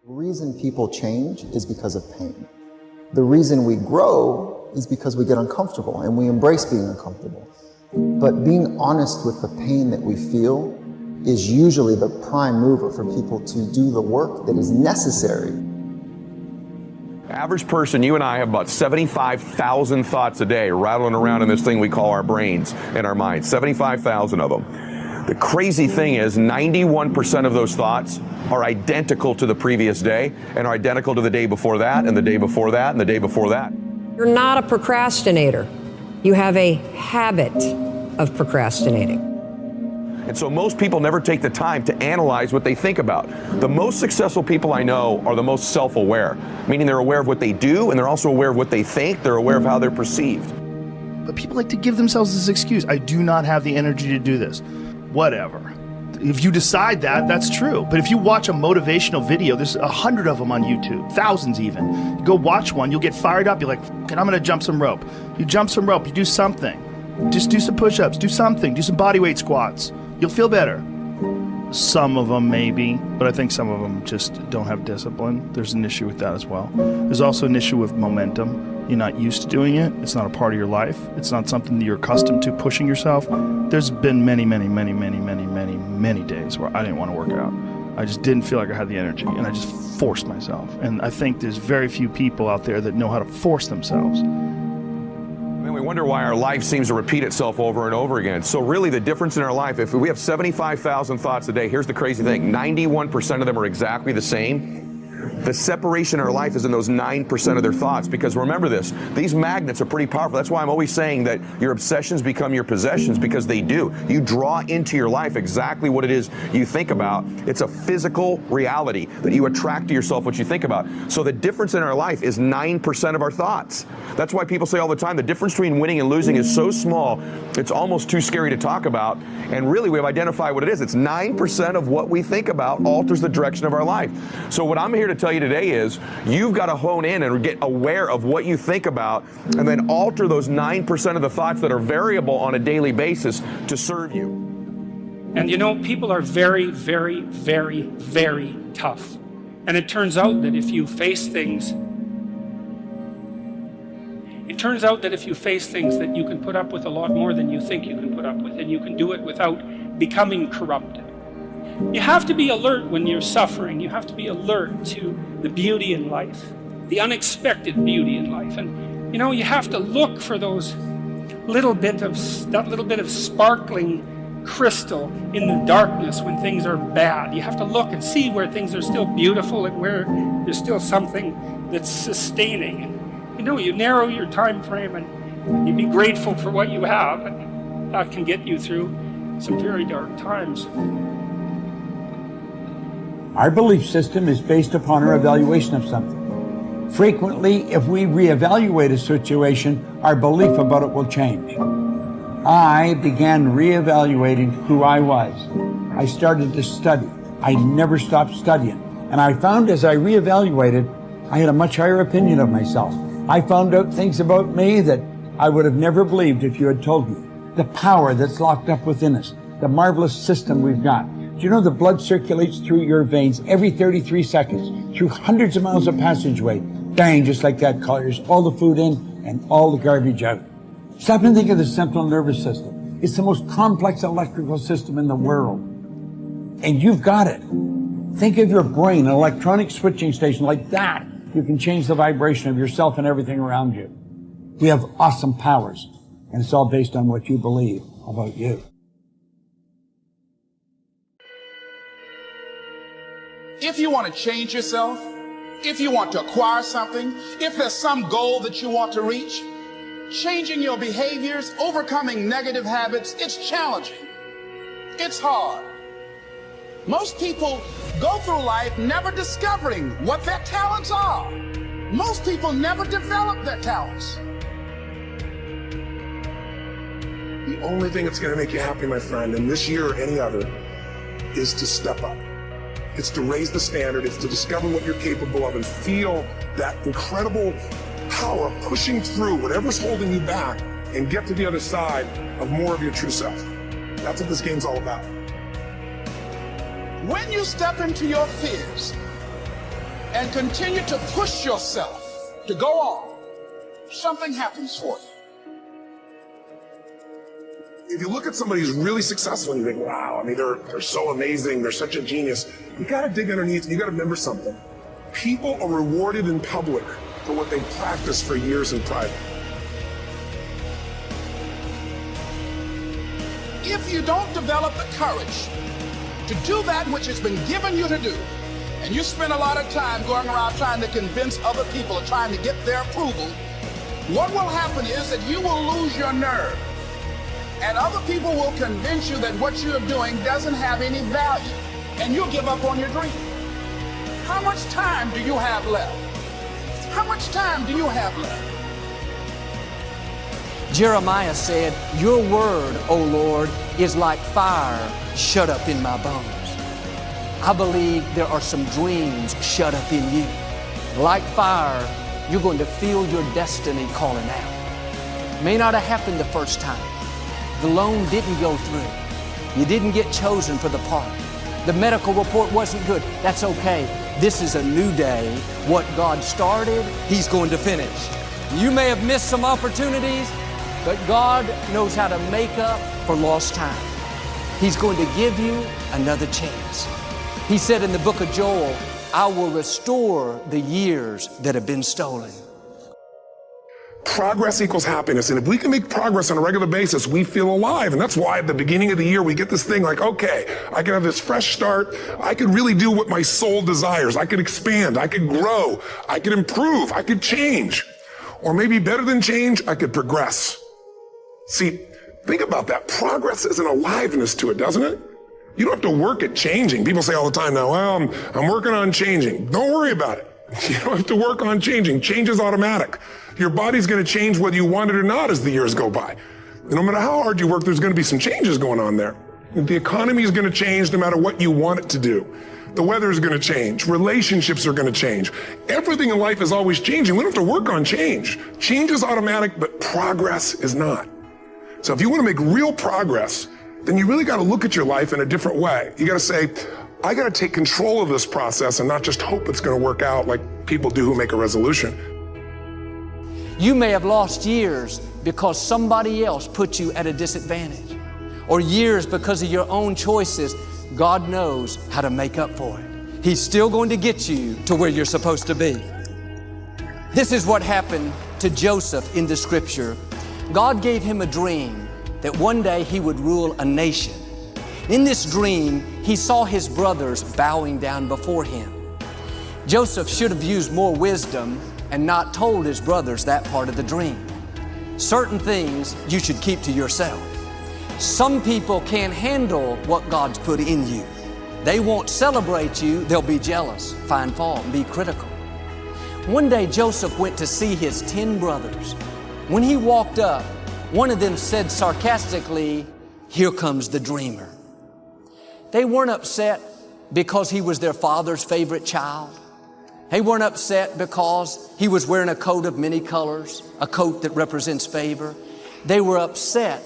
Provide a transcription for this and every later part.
The reason people change is because of pain. The reason we grow is because we get uncomfortable and we embrace being uncomfortable. But being honest with the pain that we feel is usually the prime mover for people to do the work that is necessary. Average person, you and I have about 75,000 thoughts a day rattling around in this thing we call our brains and our minds, 75,000 of them. The crazy thing is 91% of those thoughts are identical to the previous day and are identical to the day before that and the day before that and the day before that. You're not a procrastinator. You have a habit of procrastinating. And so most people never take the time to analyze what they think about. The most successful people I know are the most self-aware, meaning they're aware of what they do and they're also aware of what they think, they're aware of how they're perceived. But people like to give themselves this excuse. I do not have the energy to do this. Whatever. If you decide that, that's true. But if you watch a motivational video, there's 100 of them on YouTube, thousands even. You go watch one, you'll get fired up. You're like, I'm gonna jump some rope. You jump some rope, you do something. Just do some push-ups, do something, do some body weight squats. You'll feel better. Some of them maybe, but I think some of them just don't have discipline. There's an issue with that as well. There's also an issue with momentum. You're not used to doing it. It's not a part of your life. It's not something that you're accustomed to pushing yourself. There's been many days where I didn't want to work out. I just didn't feel like I had the energy, and I just forced myself. And I think there's very few people out there that know how to force themselves. And we wonder why our life seems to repeat itself over and over again. So really the difference in our life, if we have 75,000 thoughts a day, here's the crazy thing, 91% of them are exactly the same. The separation in our life is in those 9% of their thoughts, because remember this, these magnets are pretty powerful. That's why I'm always saying that your obsessions become your possessions, because they do. You draw into your life exactly what it is you think about. It's a physical reality that you attract to yourself what you think about. So the difference in our life is 9% of our thoughts. That's why people say all the time, the difference between winning and losing is so small, it's almost too scary to talk about. And really we've identified what it is. It's 9% of what we think about alters the direction of our life. So what I'm here to tell you today is you've got to hone in and get aware of what you think about and then alter those 9% of the thoughts that are variable on a daily basis to serve you. And you know, people are very, very, very, very tough. And it turns out that if you face things, that you can put up with a lot more than you think you can put up with, and you can do it without becoming corrupted. You have to be alert when you're suffering. You have to be alert to the beauty in life, the unexpected beauty in life. And you know, you have to look for those that little bit of sparkling crystal in the darkness when things are bad. You have to look and see where things are still beautiful and where there's still something that's sustaining. And you know, you narrow your time frame and you be grateful for what you have, and that can get you through some very dark times. Our belief system is based upon our evaluation of something. Frequently, if we reevaluate a situation, our belief about it will change. I began reevaluating who I was. I started to study. I never stopped studying. And I found as I reevaluated, I had a much higher opinion of myself. I found out things about me that I would have never believed if you had told me. The power that's locked up within us, the marvelous system we've got. Do you know the blood circulates through your veins every 33 seconds, through hundreds of miles of passageway? Bang, just like that, clears all the food in and all the garbage out. Stop and think of the central nervous system. It's the most complex electrical system in the world. And you've got it. Think of your brain, an electronic switching station like that. You can change the vibration of yourself and everything around you. We have awesome powers, and it's all based on what you believe about you. If you want to change yourself, if you want to acquire something, if there's some goal that you want to reach, changing your behaviors, overcoming negative habits, it's challenging. It's hard. Most people go through life never discovering what their talents are. Most people never develop their talents. The only thing that's going to make you happy, my friend, in this year or any other, is to step up. It's to raise the standard. It's to discover what you're capable of and feel that incredible power pushing through whatever's holding you back and get to the other side of more of your true self. That's what this game's all about. When you step into your fears, and continue to push yourself to go on, something happens for you. If you look at somebody who's really successful and you think, wow, I mean, they're so amazing, they're such a genius, you gotta dig underneath and you gotta remember something. People are rewarded in public for what they practice for years in private. If you don't develop the courage to do that which has been given you to do, and you spend a lot of time going around trying to convince other people or trying to get their approval, what will happen is that you will lose your nerve. And other people will convince you that what you're doing doesn't have any value, and you'll give up on your dream. How much time do you have left? How much time do you have left? Jeremiah said, "Your word, O Lord, is like fire shut up in my bones." I believe there are some dreams shut up in you. Like fire, you're going to feel your destiny calling out. May not have happened the first time. The loan didn't go through. You didn't get chosen for the part. The medical report wasn't good. That's okay. This is a new day. What God started, He's going to finish. You may have missed some opportunities, but God knows how to make up for lost time. He's going to give you another chance. He said in the book of Joel, "I will restore the years that have been stolen." Progress equals happiness, and if we can make progress on a regular basis, we feel alive. And that's why at the beginning of the year we get this thing like, okay, I can have this fresh start. I can really do what my soul desires. I could expand, I could grow, I could improve, I could change. Or maybe better than change, I could progress. See, think about that. Progress is an aliveness to it, doesn't it? You don't have to work at changing. People say all the time now, well, I'm working on changing. Don't worry about it. You don't have to work on changing. Change is automatic. Your body's going to change whether you want it or not as the years go by. And no matter how hard you work, there's going to be some changes going on there. The economy is going to change no matter what you want it to do. The weather is going to change. Relationships are going to change. Everything in life is always changing. We don't have to work on change. Change is automatic, but progress is not. So if you want to make real progress, then you really got to look at your life in a different way. You got to say, I got to take control of this process and not just hope it's going to work out like people do who make a resolution. You may have lost years because somebody else put you at a disadvantage, or years because of your own choices. God knows how to make up for it. He's still going to get you to where you're supposed to be. This is what happened to Joseph in the scripture. God gave him a dream that one day he would rule a nation. In this dream, he saw his brothers bowing down before him. Joseph should have used more wisdom and not told his brothers that part of the dream. Certain things you should keep to yourself. Some people can't handle what God's put in you. They won't celebrate you, they'll be jealous, find fault, and be critical. One day Joseph went to see his 10 brothers. When he walked up, one of them said sarcastically, "Here comes the dreamer." They weren't upset because he was their father's favorite child. They weren't upset because he was wearing a coat of many colors, a coat that represents favor. They were upset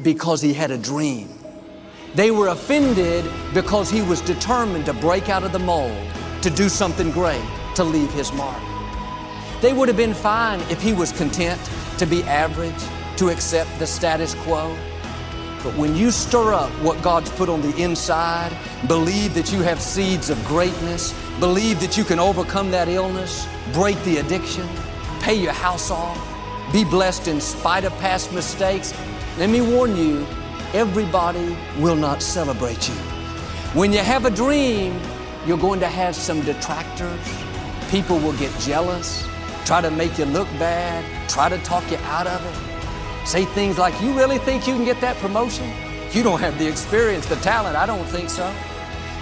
because he had a dream. They were offended because he was determined to break out of the mold, to do something great, to leave his mark. They would have been fine if he was content to be average, to accept the status quo. But when you stir up what God's put on the inside, believe that you have seeds of greatness, believe that you can overcome that illness, break the addiction, pay your house off, be blessed in spite of past mistakes, let me warn you, everybody will not celebrate you. When you have a dream, you're going to have some detractors. People will get jealous, try to make you look bad, try to talk you out of it. Say things like, "You really think you can get that promotion? You don't have the experience, the talent. I don't think so.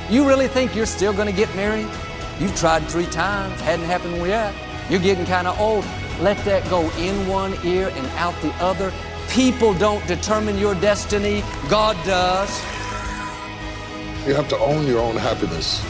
You really think you're still going to get married? You've tried 3 times, hadn't happened yet. You're getting kind of old." Let that go in one ear and out the other. People don't determine your destiny. God does. You have to own your own happiness.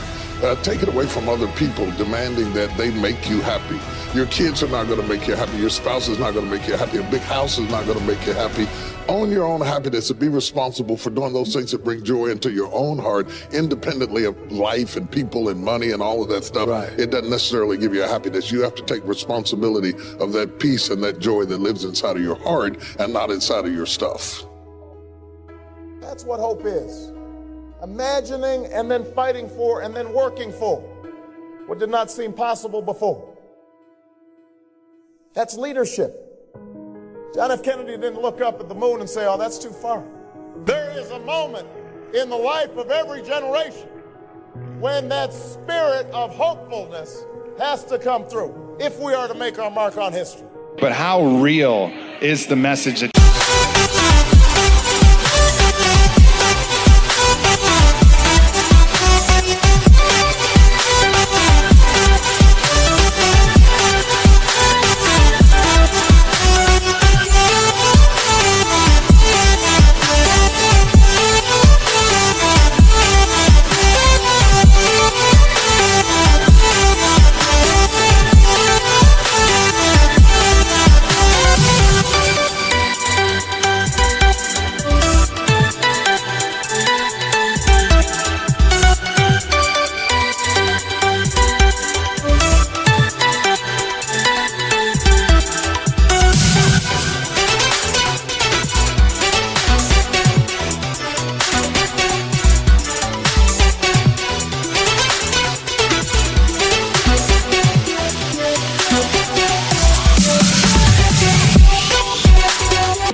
Take it away from other people demanding that they make you happy. Your kids are not going to make you happy. Your spouse is not going to make you happy. A big house is not going to make you happy. Own your own happiness and be responsible for doing those things that bring joy into your own heart, independently of life and people and money and all of that stuff. Right. It doesn't necessarily give you a happiness. You have to take responsibility of that peace and that joy that lives inside of your heart and not inside of your stuff. That's what hope is. Imagining and then fighting for and then working for what did not seem possible before. That's leadership. John F. Kennedy didn't look up at the moon and say, oh, that's too far. There is a moment in the life of every generation when that spirit of hopefulness has to come through if we are to make our mark on history. But how real is the message that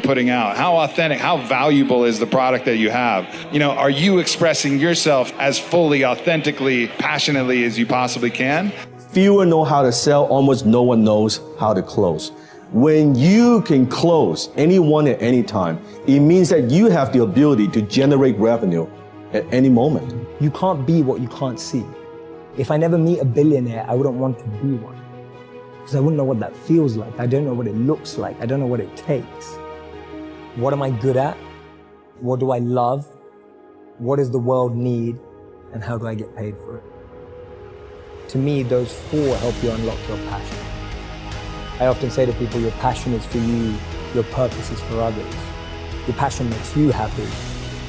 putting out? How authentic, how valuable is the product that you have? You know, are you expressing yourself as fully, authentically, passionately as you possibly can? Fewer know how to sell, almost no one knows how to close. When you can close anyone at any time, it means that you have the ability to generate revenue at any moment. You can't be what you can't see. If I never meet a billionaire, I wouldn't want to be one. Because I wouldn't know what that feels like. I don't know what it looks like. I don't know what it takes. What am I good at? What do I love? What does the world need? And how do I get paid for it? To me, those four help you unlock your passion. I often say to people, your passion is for you, your purpose is for others. Your passion makes you happy.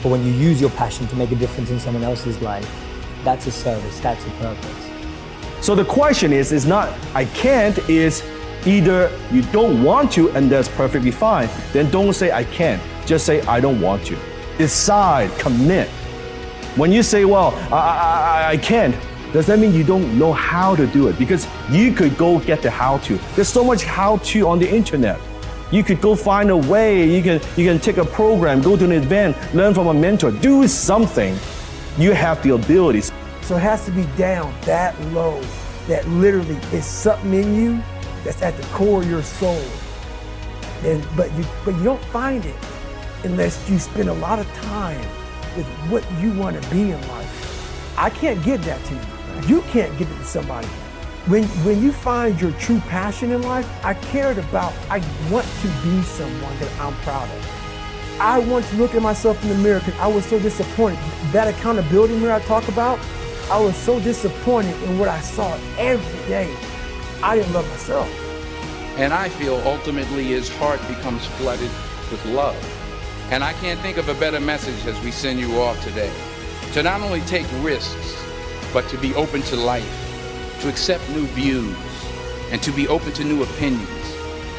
But when you use your passion to make a difference in someone else's life, that's a service, that's a purpose. So the question is not I can't, is either you don't want to, and that's perfectly fine. Then don't say I can't, just say I don't want to. Decide, commit. When you say, well, I can't, does that mean you don't know how to do it? Because you could go get the how to. There's so much how to on the internet. You could go find a way, you can take a program, go to an event, learn from a mentor, do something. You have the abilities. So it has to be down that low, that literally is something in you that's at the core of your soul. But you don't find it unless you spend a lot of time with what you want to be in life. I can't give that to you. You can't give it to somebody. When you find your true passion in life, I want to be someone that I'm proud of. I want to look at myself in the mirror because I was so disappointed. That accountability mirror I talk about, I was so disappointed in what I saw every day. I didn't love myself. And I feel ultimately his heart becomes flooded with love. And I can't think of a better message as we send you off today. To not only take risks, but to be open to life, to accept new views, and to be open to new opinions.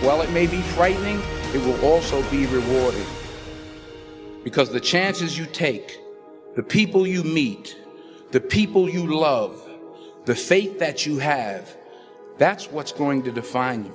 While it may be frightening, it will also be rewarding. Because the chances you take, the people you meet, the people you love, the faith that you have, that's what's going to define you.